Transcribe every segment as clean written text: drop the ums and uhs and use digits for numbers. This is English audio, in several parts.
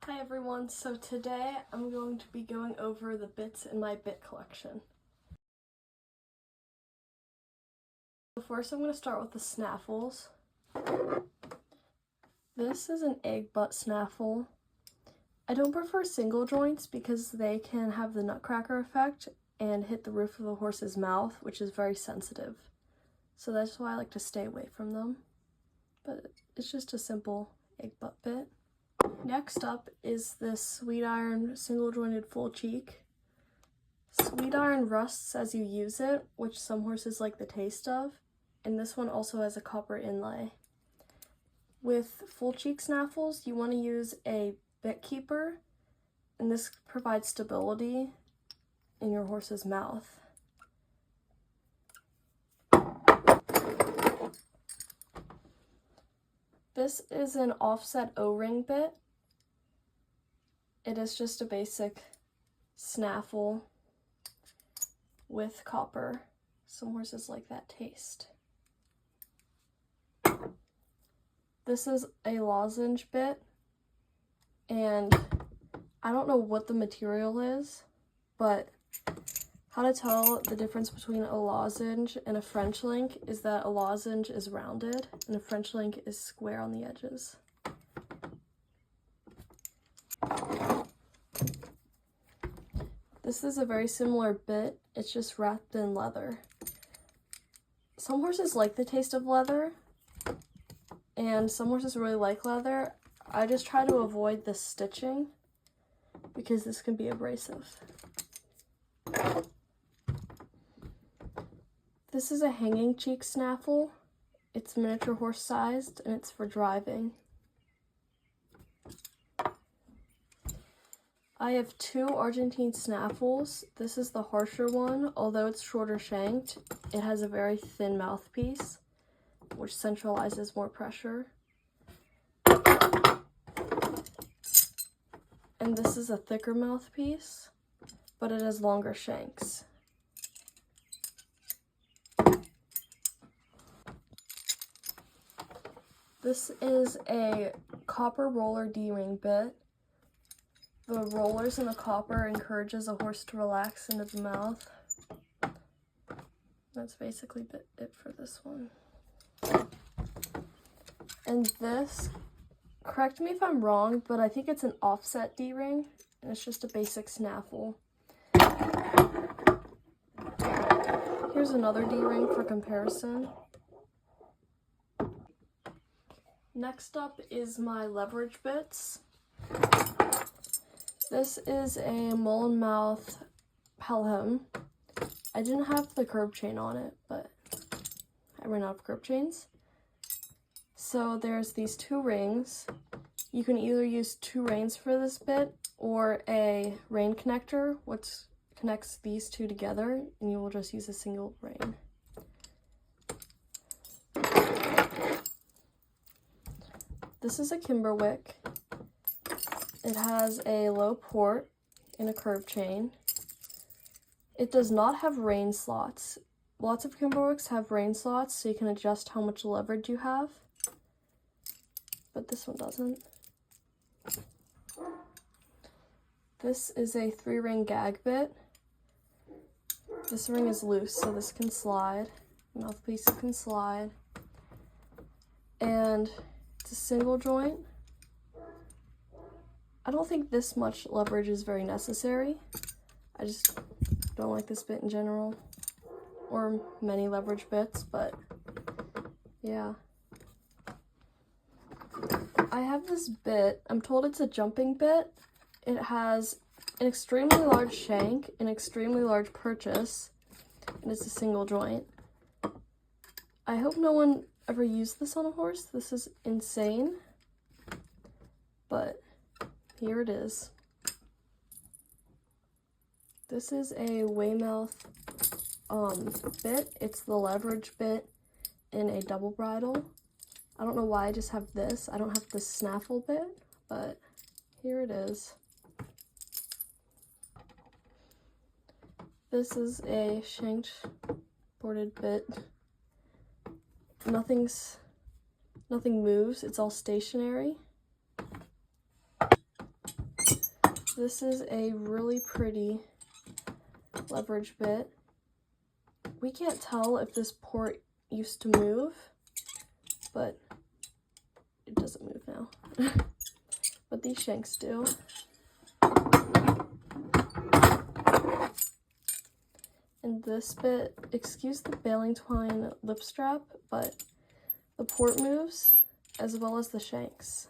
Hi everyone, so today I'm going to be going over the bits in my bit collection. So first I'm going to start with the snaffles. This is an egg butt snaffle. I don't prefer single joints because they can have the nutcracker effect and hit the roof of the horse's mouth, which is very sensitive. So that's why I like to stay away from them. But it's just a simple egg butt bit. Next up is this Sweet Iron single jointed full cheek. Sweet Iron rusts as you use it, which some horses like the taste of, and this one also has a copper inlay. With full cheek snaffles, you want to use a bit keeper, and this provides stability in your horse's mouth. This is an offset O-ring bit. It is just a basic snaffle with copper. Some horses like that taste. This is a lozenge bit, and I don't know what the material is, but how to tell the difference between a lozenge and a French link is that a lozenge is rounded and a French link is square on the edges. This is a very similar bit, it's just wrapped in leather. Some horses like the taste of leather, and some horses really like leather. I just try to avoid the stitching because this can be abrasive. This is a hanging cheek snaffle. It's miniature horse sized and it's for driving. I have two Argentine snaffles. This is the harsher one. Although it's shorter shanked, it has a very thin mouthpiece, which centralizes more pressure. And this is a thicker mouthpiece, but it has longer shanks. This is a copper roller D-ring bit. The rollers in the copper encourages a horse to relax into the mouth. That's basically it for this one. And this, correct me if I'm wrong, but I think it's an offset D-ring, and it's just a basic snaffle. Here's another D-ring for comparison. Next up is my leverage bits. This is a Mullen Mouth Pelham. I didn't have the curb chain on it, but I ran out of curb chains. So there's these two rings. You can either use two reins for this bit or a rein connector, which connects these two together, and you will just use a single rein. This is a Kimberwick. It has a low port and a curb chain. It does not have rein slots. Lots of Kimberwicks have rein slots, so you can adjust how much leverage you have, but this one doesn't. This is a 3-ring gag bit. This ring is loose, so this can slide. Mouthpiece can slide. And it's a single joint. I don't think this much leverage is very necessary. I just don't like this bit in general, or many leverage bits, but yeah. I have this bit, I'm told it's a jumping bit. It has an extremely large shank, an extremely large purchase, and it's a single joint. I hope no one ever used this on a horse. This is insane, but here it is. This is a Weymouth bit. It's the leverage bit in a double bridle. I don't know why I just have this. I don't have the snaffle bit, but here it is. This is a shanked boarded bit. Nothing moves. It's all stationary. This is a really pretty leverage bit. We can't tell if this port used to move, but it doesn't move now. But these shanks do. And this bit, excuse the baling twine lip strap, but the port moves as well as the shanks.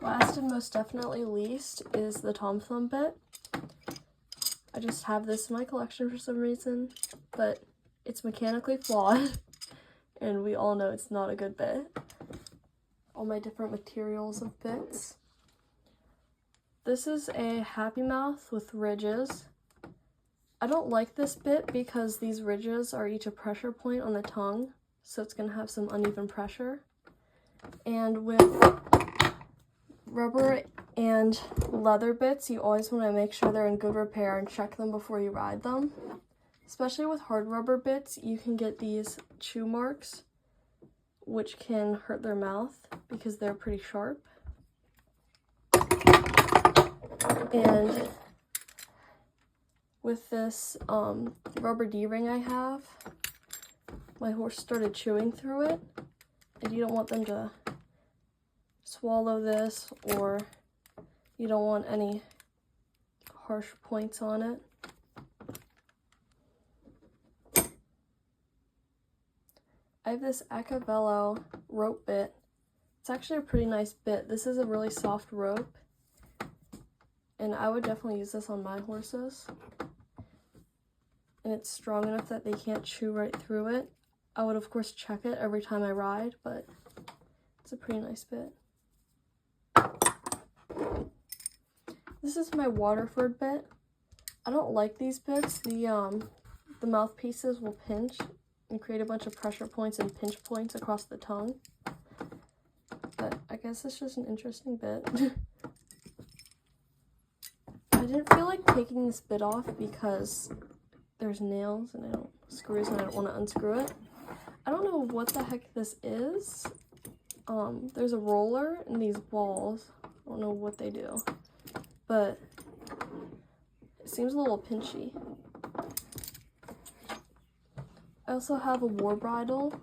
Last and most definitely least is the Tom Thumb bit. I just have this in my collection for some reason, but it's mechanically flawed, and we all know it's not a good bit. All my different materials of bits. This is a Happy Mouth with ridges. I don't like this bit because these ridges are each a pressure point on the tongue, so it's going to have some uneven pressure. And with rubber and leather bits, you always want to make sure they're in good repair and check them before you ride them. Especially with hard rubber bits, you can get these chew marks, which can hurt their mouth because they're pretty sharp. And with this rubber D-ring I have, my horse started chewing through it, and you don't want them to swallow this, or you don't want any harsh points on it. I have this Acavello rope bit. It's actually a pretty nice bit. This is a really soft rope, and I would definitely use this on my horses. And it's strong enough that they can't chew right through it. I would of course check it every time I ride, but it's a pretty nice bit. This is my Waterford bit. I don't like these bits. The mouthpieces will pinch and create a bunch of pressure points and pinch points across the tongue. But I guess it's just an interesting bit. I didn't feel like taking this bit off because there's nails and screws and I don't want to unscrew it. I don't know what the heck this is. There's a roller and these balls. I don't know what they do, but it seems a little pinchy. I also have a war bridle.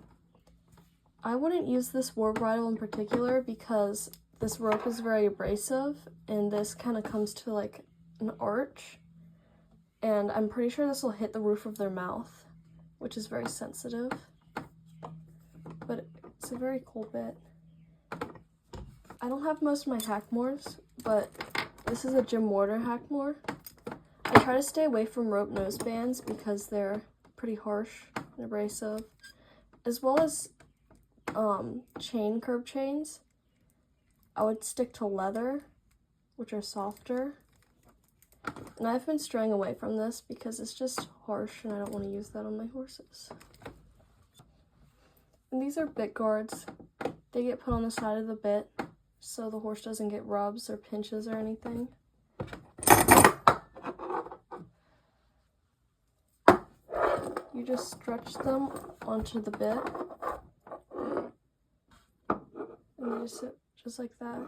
I wouldn't use this war bridle in particular because this rope is very abrasive and this kind of comes to like an arch, and I'm pretty sure this will hit the roof of their mouth, which is very sensitive, but it's a very cool bit. I don't have most of my Hackmores, but this is a Jim Warder Hackmore. I try to stay away from rope nosebands because they're pretty harsh and abrasive, as well as curb chains. I would stick to leather, which are softer. And I've been straying away from this because it's just harsh and I don't want to use that on my horses. And these are bit guards. They get put on the side of the bit so the horse doesn't get rubs or pinches or anything. You just stretch them onto the bit and they just sit just like that.